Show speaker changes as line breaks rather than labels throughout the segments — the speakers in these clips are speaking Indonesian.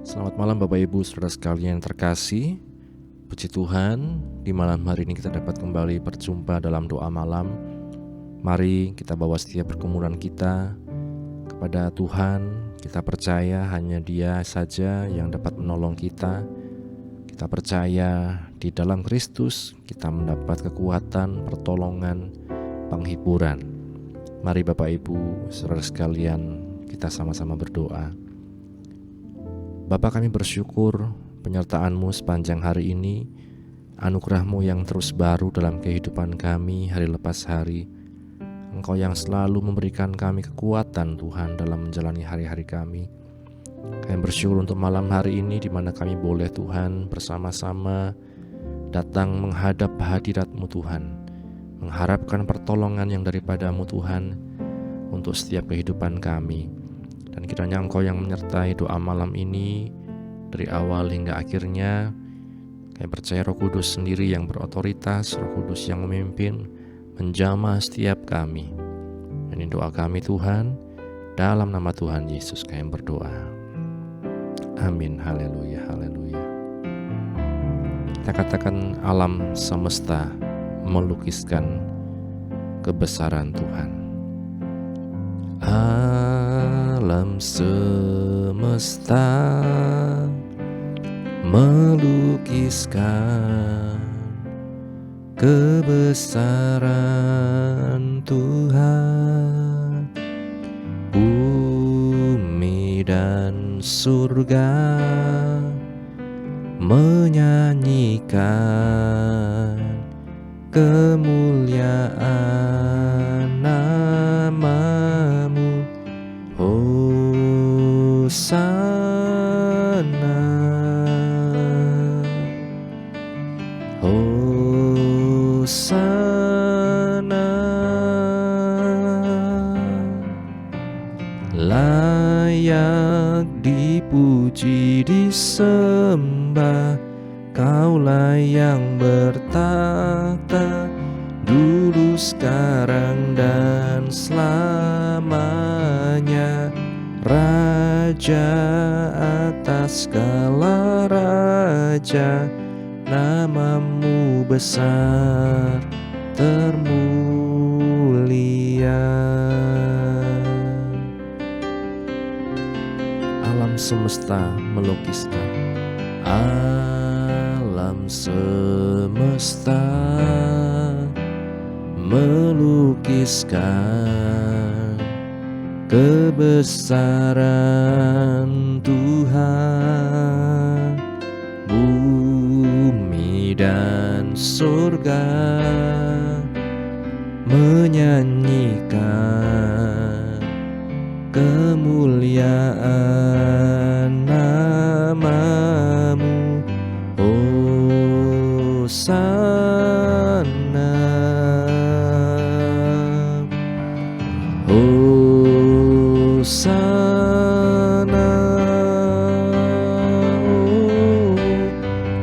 Selamat malam Bapak Ibu Saudara sekalian yang terkasih. Puji Tuhan, di malam hari ini kita dapat kembali berjumpa dalam doa malam. Mari kita bawa setiap pergumulan kita kepada Tuhan. Kita percaya hanya Dia saja yang dapat menolong kita. Kita percaya di dalam Kristus kita mendapat kekuatan, pertolongan, penghiburan. Mari Bapak Ibu Saudara sekalian, kita sama-sama berdoa. Bapa, kami bersyukur penyertaan-Mu sepanjang hari ini, anugerah-Mu yang terus baru dalam kehidupan kami hari lepas hari. Engkau yang selalu memberikan kami kekuatan Tuhan dalam menjalani hari-hari kami. Kami bersyukur untuk malam hari ini di mana kami boleh Tuhan bersama-sama datang menghadap hadirat-Mu Tuhan, mengharapkan pertolongan yang daripada-Mu Tuhan untuk setiap kehidupan kami. Dan kiranya Engkau yang menyertai doa malam ini dari awal hingga akhirnya. Kami percaya Roh Kudus sendiri yang berotoritas, Roh Kudus yang memimpin, menjamah setiap kami. Dan ini doa kami Tuhan, dalam nama Tuhan Yesus kami berdoa. Amin, haleluya, haleluya. Kita katakan alam semesta melukiskan kebesaran Tuhan. Alam semesta melukiskan kebesaran Tuhan. Bumi dan surga menyanyikan kemuliaan nama-Mu. Hosana, Hosana, layak dipuji disembah, Kaulah yang bertahta dulu, sekarang, dan selamanya. Raja atas segala raja, nama-Mu besar termulia. Alam semesta melukiskan, alam semesta melukiskan kebesaran Tuhan. Bumi dan surga menyanyikan kemuliaan nama-Mu. Hosana, Hosana,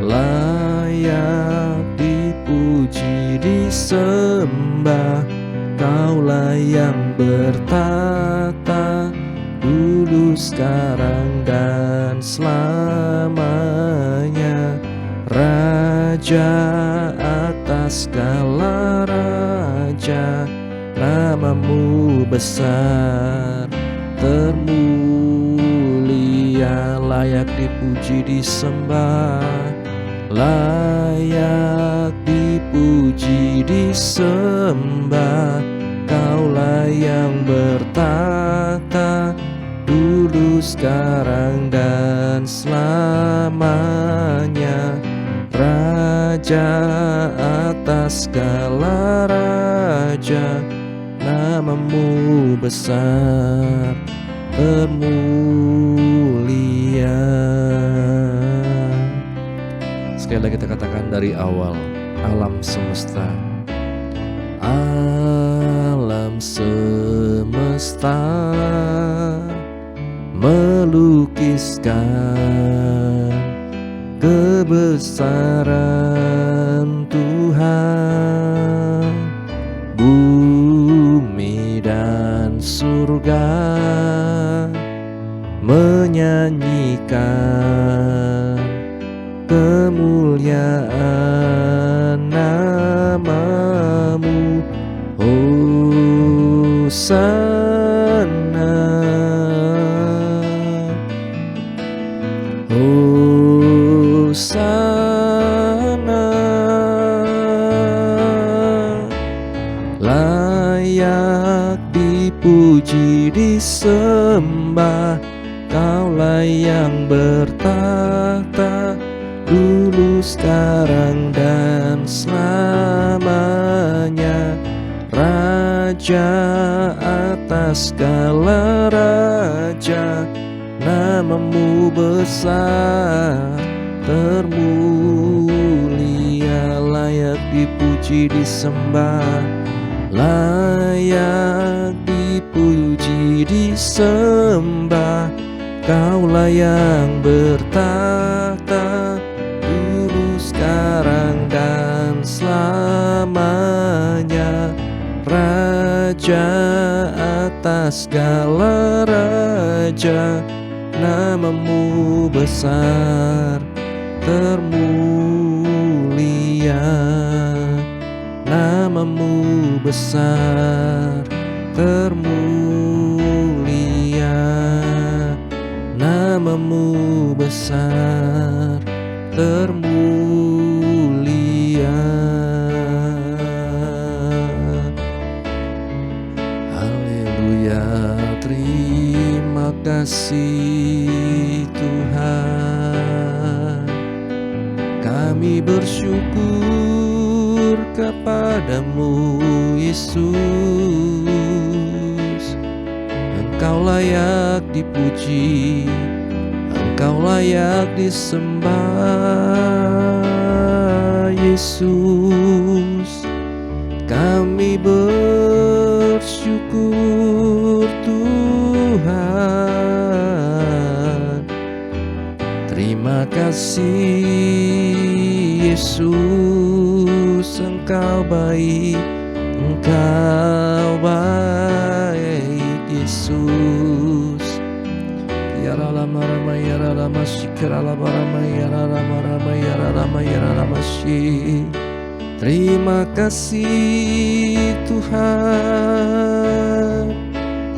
layak dipuji disembah, Kaulah yang bertahta dulu, sekarang, dan selamanya. Raja atas segala raja, nama-Mu besar termulia. Layak dipuji disembah, layak dipuji disembah, Kaulah yang bertahta dulu, sekarang, dan selamanya. Raja atas segala raja, nama-Mu besar termulia. Sekali lagi kita katakan dari awal, alam semesta, alam semesta melukiskan kebesaran Tuhan. Bumi dan surga menyanyikan kemuliaan nama-Mu. Hosana, Hosana, layak dipuji disembah, Kaulah yang bertahta dulu, sekarang, dan selamanya. Raja atas segala raja, nama-Mu besar termulia, layak dipuji disembah, layak dipuji disembah. Kaulah yang bertahta dulu, sekarang, dan selamanya. Raja atas segala raja, nama-Mu besar termulia, nama-Mu besar termulia, nama-Mu besar termulia. Haleluya, terima kasih Tuhan. Kami bersyukur kepada-Mu Yesus. Engkau layak dipuji, Engkau layak disembah Yesus. Kami bersyukur Tuhan. Terima kasih Yesus, Engkau baik, Engkau baik Yesus. Yara lama rama yara lama shikara lama rama yara lama rama yara lama yara lama shi. Terima kasih Tuhan,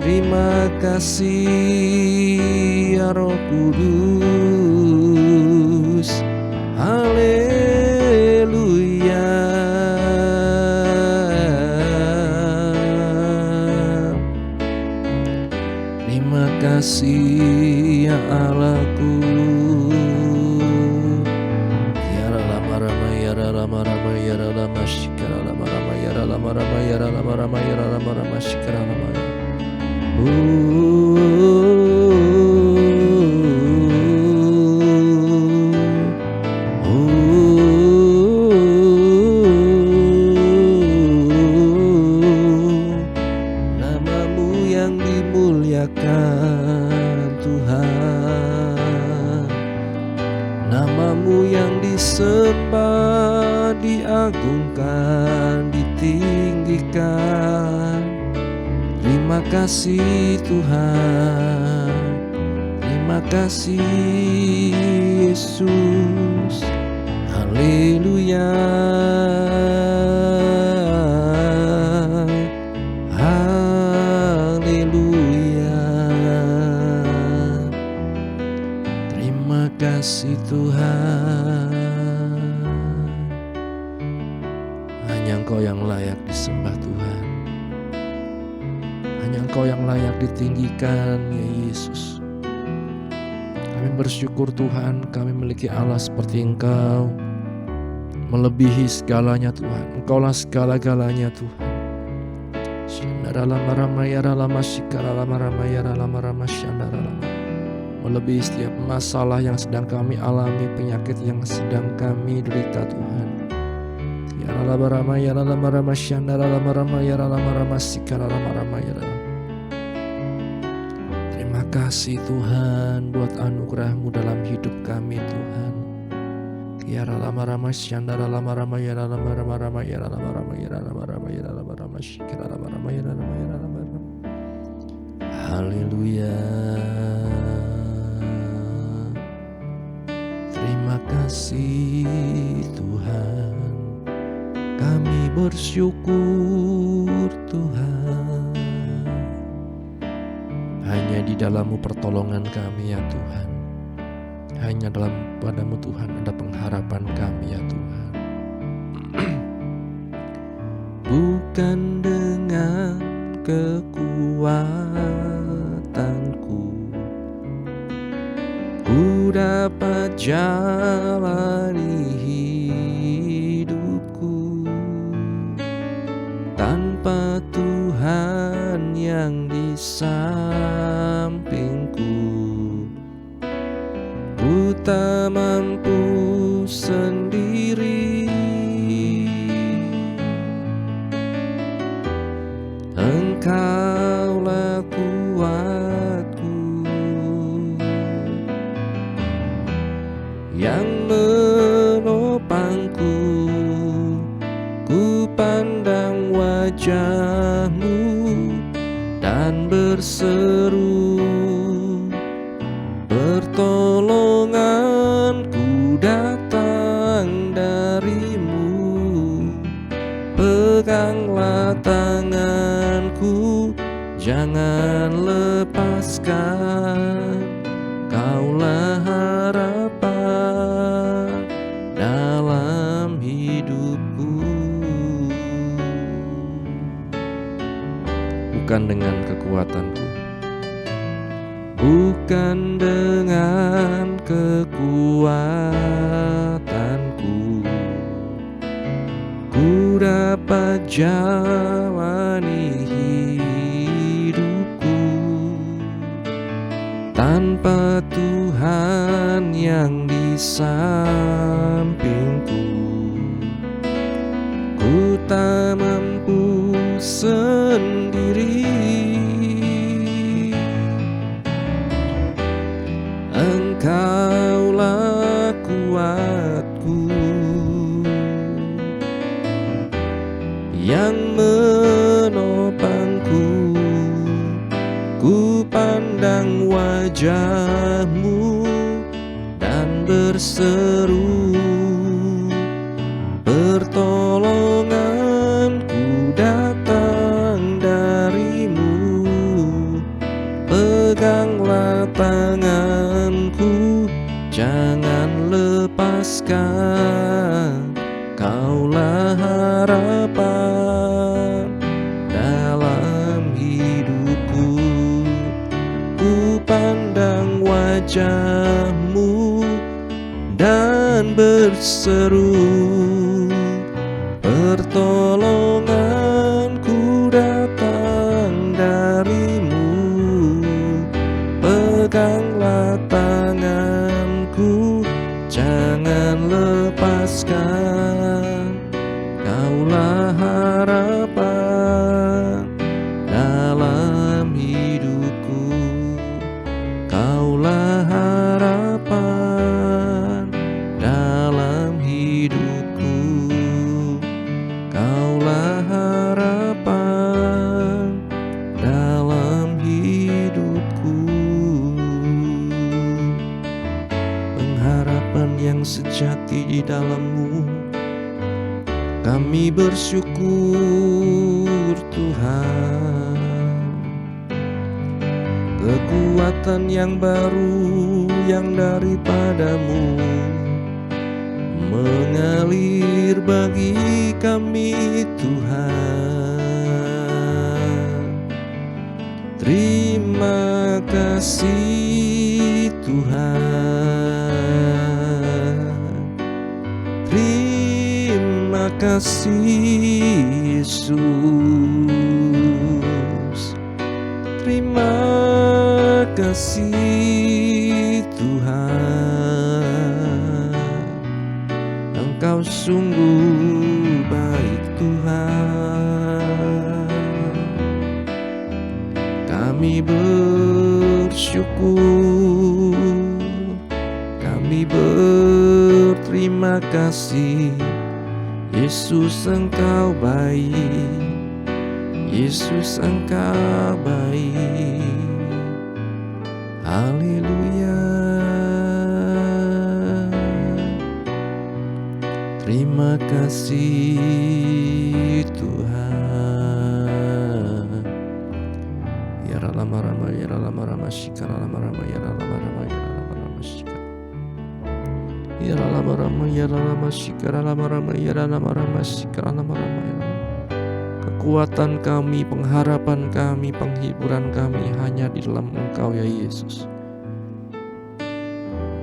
terima kasih ya Roh Kudus. Haleluya. Terima kasih ya Allahku. Yara lama rama yara lama rama yara lama shikara lama rama yara lama rama yara lama rama yara lama rama shikara lama. Nama-Mu yang dimuliakan Tuhan, nama-Mu yang disembah, diagungkan, ditinggikan. Terima kasih Tuhan, terima kasih Yesus. Haleluya, haleluya. Terima kasih Tuhan. Hanya Engkau yang layak disembah Tuhan, hanya Engkau yang layak ditinggikan ya Yesus. Kami bersyukur Tuhan, kami memiliki Allah seperti Engkau, melebihi segalanya Tuhan. Engkaulah segala-galanya Tuhan. Melebihi setiap masalah yang sedang kami alami, penyakit yang sedang kami derita Tuhan. Terima kasih Tuhan buat anugerah-Mu dalam hidup kami Tuhan. Haleluya. bersyukur Tuhan. Hanya di dalam-Mu pertolongan kami ya Tuhan. Hanya dalam padamu Tuhan ada pengharapan kami ya Tuhan. Bukan dengan kekuatanku ku dapat jalani hidupku, tanpa Tuhan yang di sampingku ku tak mampu sendiri. Engkaulah kuatku yang menopangku. Ku pandang wajah-Mu dan berseru, pertolonganku datang dari-Mu. Peganglah tanganku, jangan lepaskan. Kaulah harapan dalam hidupku. Bukan dengan kekuatanku, bukan dengan kekuatanku ku dapat jalani hidupku, tanpa Tuhan yang di sampingku ku tak mampu sendiri. Engkaulah kuatku yang menopangku. Ku pandang wajah-Mu dan berseru, pertolonganku datang dari-Mu. Peganglah tanganku, jangan lepaskan. Kaulah harapan dalam hidupku. Ku pandang wajah-Mu dan berseru, pertolonganku datang dari-Mu. Peganglah tanganku, jangan lepaskan. Kaulah harapan dalam hidupku. Kaulah harapan dalam hidupku. Kaulah harapan dalam hidupku. Pengharapan yang sejati di dalam-Mu. Kami bersyukur Tuhan. Kekuatan yang baru yang daripada-Mu mengalir bagi kami Tuhan. Terima kasih Tuhan. Terima kasih Yesus. Terima kasih Tuhan. Engkau sungguh baik Tuhan. Kami bersyukur, kami berterima kasih. Yesus Engkau baik, Yesus Engkau baik. Haleluya. Terima kasih Tuhan. Ya rama rama ya rama rama shika rama rama ya rama rama ya rama rama shika. Ya rama rama ya rama shika rama rama ya rama rama shika rama rama ya rama. Kekuatan kami, pengharapan kami, penghiburan kami hanya di dalam Engkau ya Yesus.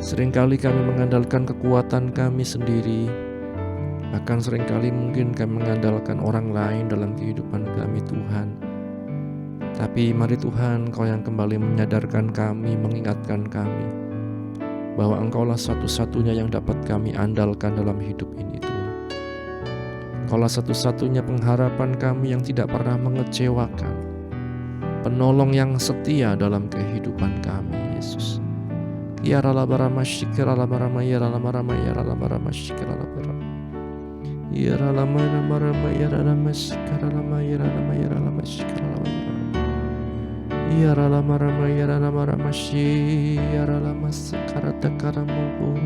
Seringkali kami mengandalkan kekuatan kami sendiri, bahkan seringkali mungkin kami mengandalkan orang lain dalam kehidupan kami Tuhan. Tapi mari Tuhan, Engkau yang kembali menyadarkan kami, mengingatkan kami bahwa Engkaulah satu-satunya yang dapat kami andalkan dalam hidup ini Tuhan. Engkaulah satu-satunya pengharapan kami yang tidak pernah mengecewakan, penolong yang setia dalam kehidupan kami Yesus. Ya ralabarama shikara labarama ya ralabarama ya ralabarama shikara labarama. Ya ralabarama ya ralabarama shikara lama ya ralabarama ya ralabarama shikara lama. Ya ralabarama ya ralabarama shi ya ralabarama sekara takaramu.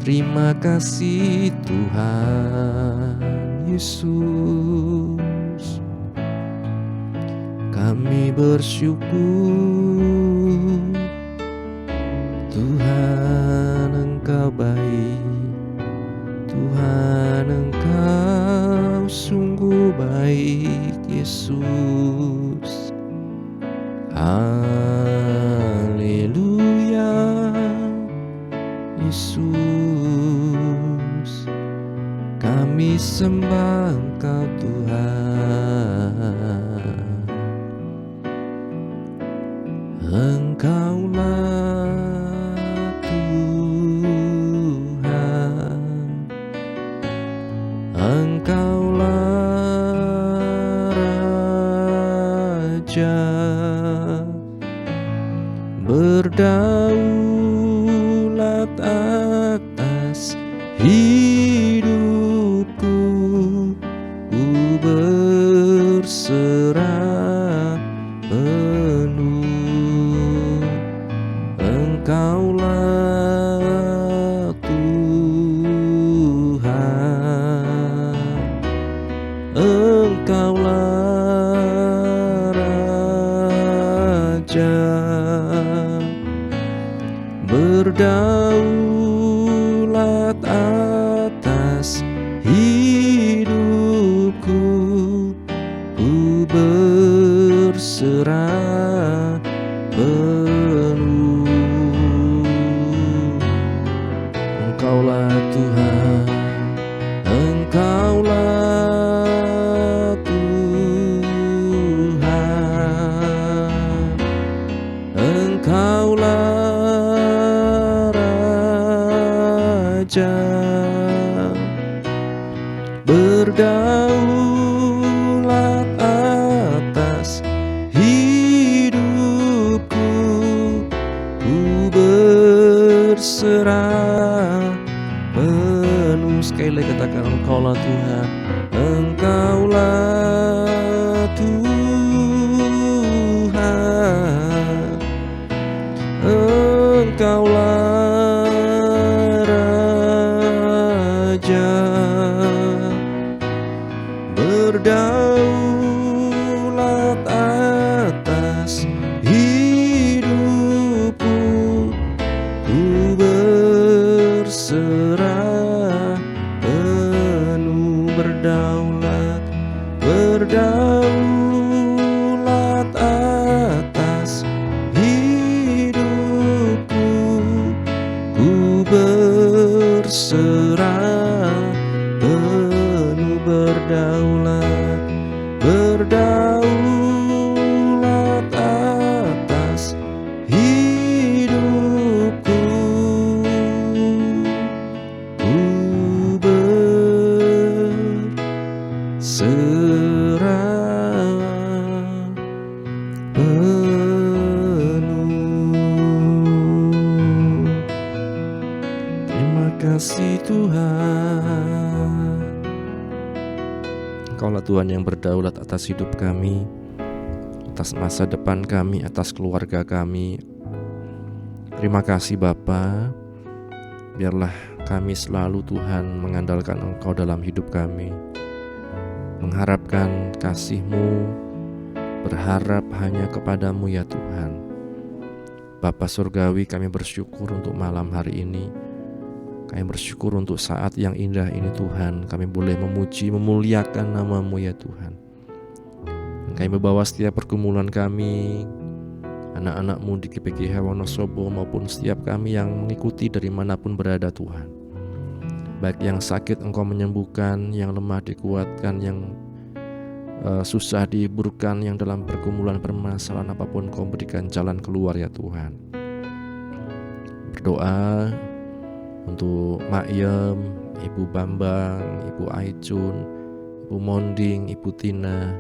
Terima kasih Tuhan Yesus. Kami bersyukur Tuhan Engkau baik, Tuhan Engkau sungguh baik Yesus. Haleluya Yesus, kami sembah Engkau Tuhan. Engkaulah Tuhan, Engkaulah Raja, berdaulat atas hidupku, ku berserah penuh. Engkaulah Tuhan, Engkaulah Raja, berdaulat atas hidupku, ku berserah penuh. Engkaulah Tuhan, Engkaulah Tuhan, Engkaulah Raja, berdaulat atas hidupku, ku berserah penuh. Sekali lagi katakan, Engkaulah Tuhan, Engkaulah Tuhan, Engkaulah Raja, berdaulat atas hidupku, ku berserah penuh. Berdaulat atas hidupku, ku berserah penuh. Berdaulat atas hidupku, ku berserah penuh. Terima kasih Tuhan. Engkaulah Tuhan yang berdaulat atas hidup kami, atas masa depan kami, atas keluarga kami, Terima kasih Bapa, biarlah kami selalu Tuhan mengandalkan Engkau dalam hidup kami, mengharapkan kasih-Mu, berharap hanya kepadamu ya Tuhan. Bapa Surgawi, kami bersyukur untuk malam hari ini. Kami bersyukur untuk saat yang indah ini Tuhan. Kami boleh memuji, memuliakan nama-Mu ya Tuhan. Kami membawa setiap pergumulan kami, anak-anak-Mu di GPGH Wonosobo maupun setiap kami yang mengikuti dari manapun berada Tuhan. Baik yang sakit Engkau menyembuhkan, yang lemah dikuatkan, yang susah dihiburkan, yang dalam pergumulan permasalahan apapun Kau berikan jalan keluar ya Tuhan. Berdoa untuk Mak Yem, Ibu Bambang, Ibu Aicun, Ibu Monding, Ibu Tina,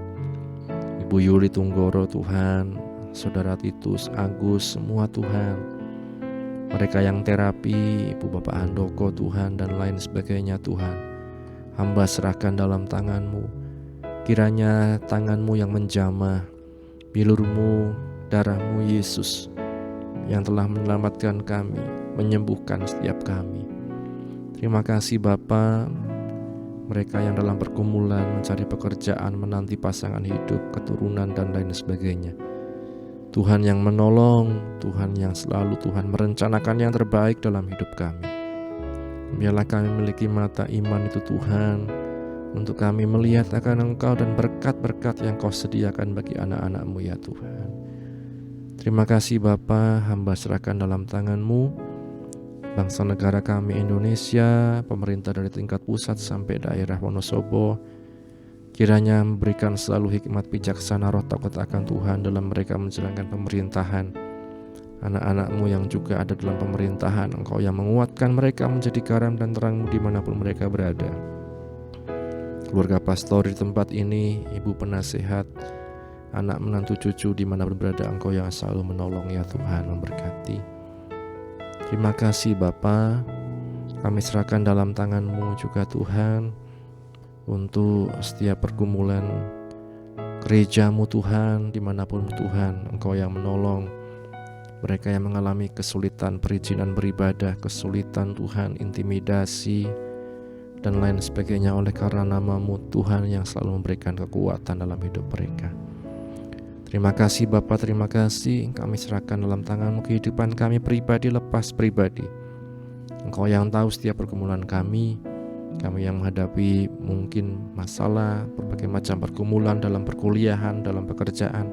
Ibu Yuli Tunggoro Tuhan, Saudara Titus, Agus, semua Tuhan. Mereka yang terapi, Ibu Bapak Handoko Tuhan dan lain sebagainya Tuhan. Hamba serahkan dalam tangan-Mu. Kiranya tangan-Mu yang menjamah, bilur-Mu, darah-Mu Yesus yang telah menyelamatkan kami, menyembuhkan setiap kami. Terima kasih Bapa. Mereka yang dalam pergumulan mencari pekerjaan, menanti pasangan hidup, keturunan dan lain sebagainya. Tuhan yang menolong, Tuhan yang selalu Tuhan merencanakan yang terbaik dalam hidup kami. Biarlah kami memiliki mata iman itu Tuhan, untuk kami melihat akan Engkau dan berkat-berkat yang Kau sediakan bagi anak-anak-Mu ya Tuhan. Terima kasih Bapa, hamba serahkan dalam tangan-Mu bangsa negara kami Indonesia, pemerintah dari tingkat pusat sampai daerah Wonosobo. Kiranya memberikan selalu hikmat bijaksana roh takut akan Tuhan dalam mereka menjalankan pemerintahan. Anak-anak-Mu yang juga ada dalam pemerintahan, Engkau yang menguatkan mereka menjadi garam dan terang dimanapun mereka berada. Keluarga pastor di tempat ini, ibu penasehat, anak menantu cucu dimanapun berada, Engkau yang selalu menolong ya Tuhan, memberkati. Terima kasih Bapa, kami serahkan dalam tangan-Mu juga Tuhan, untuk setiap pergumulan gereja-Mu Tuhan, dimanapun Tuhan, Engkau yang menolong. Mereka yang mengalami kesulitan perizinan beribadah, kesulitan Tuhan, intimidasi, dan lain sebagainya oleh karena nama-Mu Tuhan yang selalu memberikan kekuatan dalam hidup mereka. Terima kasih Bapa, terima kasih. Kami serahkan dalam tangan-Mu kehidupan kami pribadi lepas pribadi. Engkau yang tahu setiap pergumulan kami yang menghadapi mungkin masalah, berbagai macam pergumulan dalam perkuliahan, dalam pekerjaan.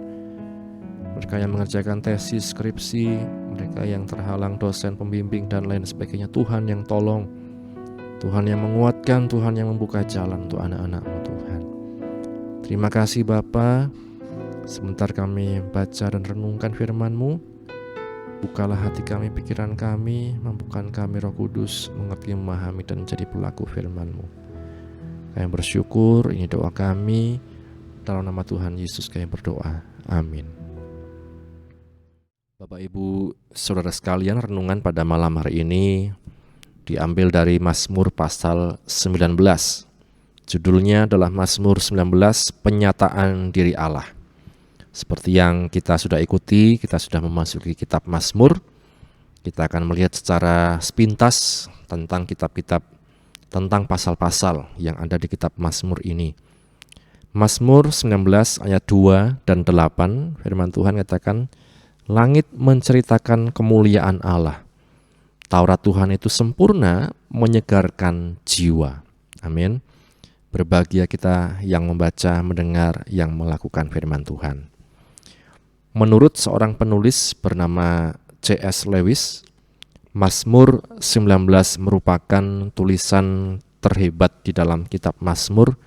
Mereka yang mengerjakan tesis, skripsi, mereka yang terhalang dosen, pembimbing dan lain sebagainya. Tuhan yang tolong, Tuhan yang menguatkan, Tuhan yang membuka jalan untuk anak-anak-Mu Tuhan. Terima kasih Bapa. Sebentar kami baca dan renungkan firman-Mu. Bukalah hati kami, pikiran kami, mampukan kami Roh Kudus mengerti, memahami dan menjadi pelaku firman-Mu. Kami bersyukur, ini doa kami, dalam nama Tuhan Yesus kami berdoa. Amin. Bapak Ibu Saudara sekalian, renungan pada malam hari ini diambil dari Mazmur pasal 19. Judulnya adalah Mazmur 19, Penyataan Diri Allah. Seperti yang kita sudah ikuti, kita sudah memasuki kitab Mazmur. Kita akan melihat secara sepintas tentang kitab-kitab, tentang pasal-pasal yang ada di kitab Mazmur ini. Mazmur 19 ayat 2 dan 8, firman Tuhan katakan, langit menceritakan kemuliaan Allah. Taurat Tuhan itu sempurna, menyegarkan jiwa. Amin. Berbahagia kita yang membaca, mendengar, yang melakukan firman Tuhan. Menurut seorang penulis bernama C.S. Lewis, Mazmur 19 merupakan tulisan terhebat di dalam kitab Mazmur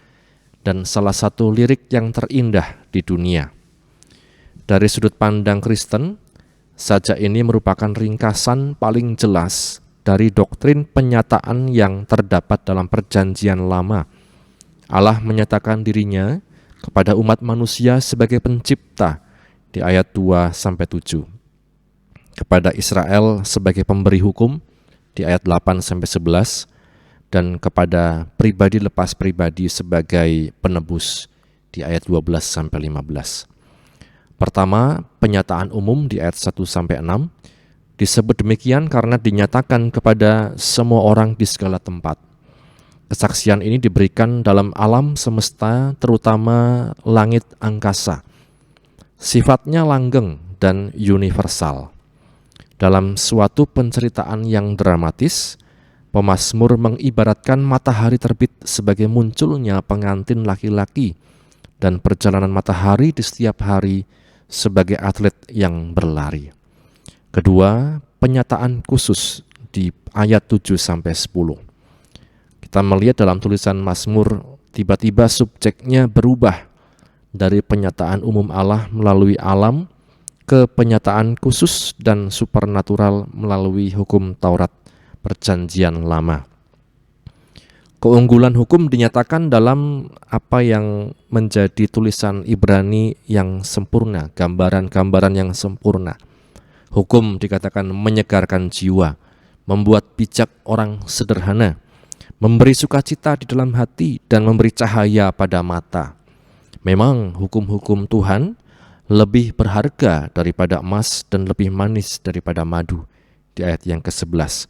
dan salah satu lirik yang terindah di dunia. Dari sudut pandang Kristen, sajak ini merupakan ringkasan paling jelas dari doktrin penyataan yang terdapat dalam Perjanjian Lama. Allah menyatakan dirinya kepada umat manusia sebagai pencipta di ayat 2-7. Kepada Israel sebagai pemberi hukum di ayat 8-11. Dan kepada pribadi lepas pribadi sebagai penebus di ayat 12-15. Pertama, penyataan umum di ayat 1-6. Disebut demikian karena dinyatakan kepada semua orang di segala tempat. Kesaksian ini diberikan dalam alam semesta, terutama langit angkasa. Sifatnya langgeng dan universal. Dalam suatu penceritaan yang dramatis, pemazmur mengibaratkan matahari terbit sebagai munculnya pengantin laki-laki dan perjalanan matahari di setiap hari sebagai atlet yang berlari. Kedua, penyataan khusus di ayat 7-10. Kita melihat dalam tulisan Mazmur, tiba-tiba subjeknya berubah dari penyataan umum Allah melalui alam ke penyataan khusus dan supernatural melalui hukum Taurat Perjanjian Lama. Keunggulan hukum dinyatakan dalam apa yang menjadi tulisan Ibrani yang sempurna, gambaran-gambaran yang sempurna. Hukum dikatakan menyegarkan jiwa, membuat bijak orang sederhana, memberi sukacita di dalam hati, dan memberi cahaya pada mata. Memang hukum-hukum Tuhan lebih berharga daripada emas dan lebih manis daripada madu, di ayat yang ke-11.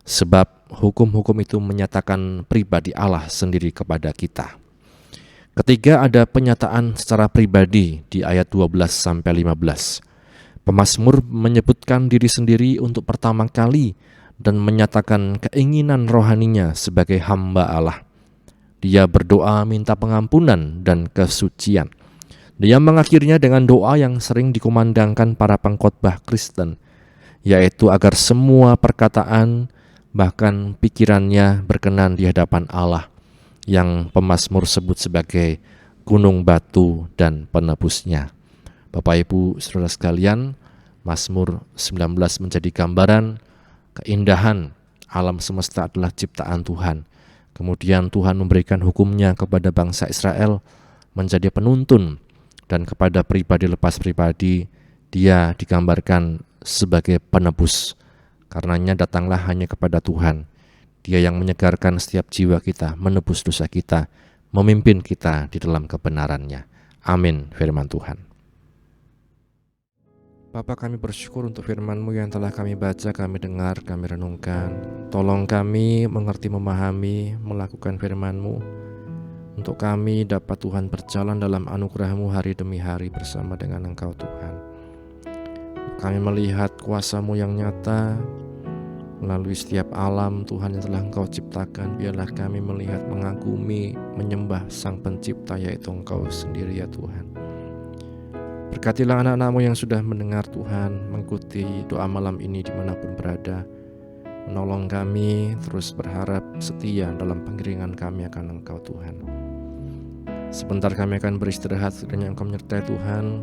Sebab hukum-hukum itu menyatakan pribadi Allah sendiri kepada kita. Ketiga, ada penyataan secara pribadi di ayat 12-15. Pemazmur menyebutkan diri sendiri untuk pertama kali dan menyatakan keinginan rohaninya sebagai hamba Allah. Dia berdoa minta pengampunan dan kesucian. Dia mengakhirinya dengan doa yang sering dikumandangkan para pengkhotbah Kristen, yaitu agar semua perkataan bahkan pikirannya berkenan di hadapan Allah, yang pemazmur sebut sebagai gunung batu dan penebusnya. Bapak Ibu Saudara sekalian, Mazmur 19 menjadi gambaran keindahan alam semesta adalah ciptaan Tuhan. Kemudian Tuhan memberikan hukumnya kepada bangsa Israel menjadi penuntun, dan kepada pribadi lepas pribadi dia digambarkan sebagai penebus. Karenanya datanglah hanya kepada Tuhan. Dia yang menyegarkan setiap jiwa kita, menebus dosa kita, memimpin kita di dalam kebenarannya. Amin, firman Tuhan. Bapa, kami bersyukur untuk firman-Mu yang telah kami baca, kami dengar, kami renungkan. Tolong kami mengerti, memahami, melakukan firman-Mu, untuk kami dapat Tuhan berjalan dalam anugerah-Mu hari demi hari bersama dengan Engkau Tuhan. Kami melihat kuasa-Mu yang nyata melalui setiap alam Tuhan yang telah Engkau ciptakan. Biarlah kami melihat, mengagumi, menyembah Sang Pencipta, yaitu Engkau sendiri ya Tuhan. Berkatilah anak-anak-Mu yang sudah mendengar Tuhan, mengikuti doa malam ini dimanapun berada. Menolong kami terus berharap setia dalam pengiringan kami akan Engkau Tuhan. Sebentar kami akan beristirahat, kiranya Engkau menyertai Tuhan.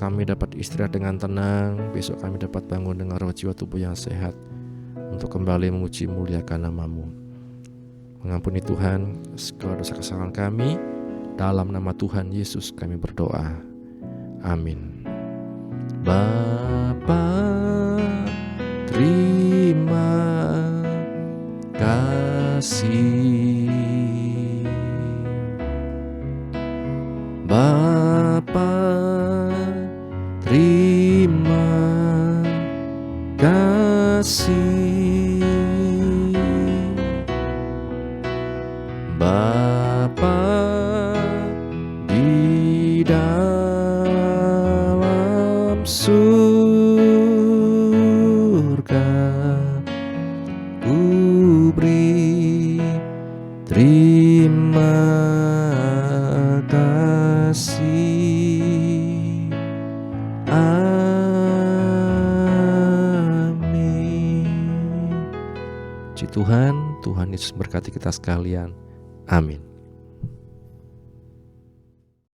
Kami dapat istirahat dengan tenang, besok kami dapat bangun dengan roh jiwa tubuh yang sehat, untuk kembali memuji muliakan nama-Mu. Mengampuni Tuhan segala dosa kesalahan kami, dalam nama Tuhan Yesus kami berdoa. Amin. Bapa, terima kasih. Bapa, terima kasih. Bapa di dalam surga, ku beri terima kasih. Amin. Puji Tuhan, Tuhan Yesus berkati kita sekalian. Amin.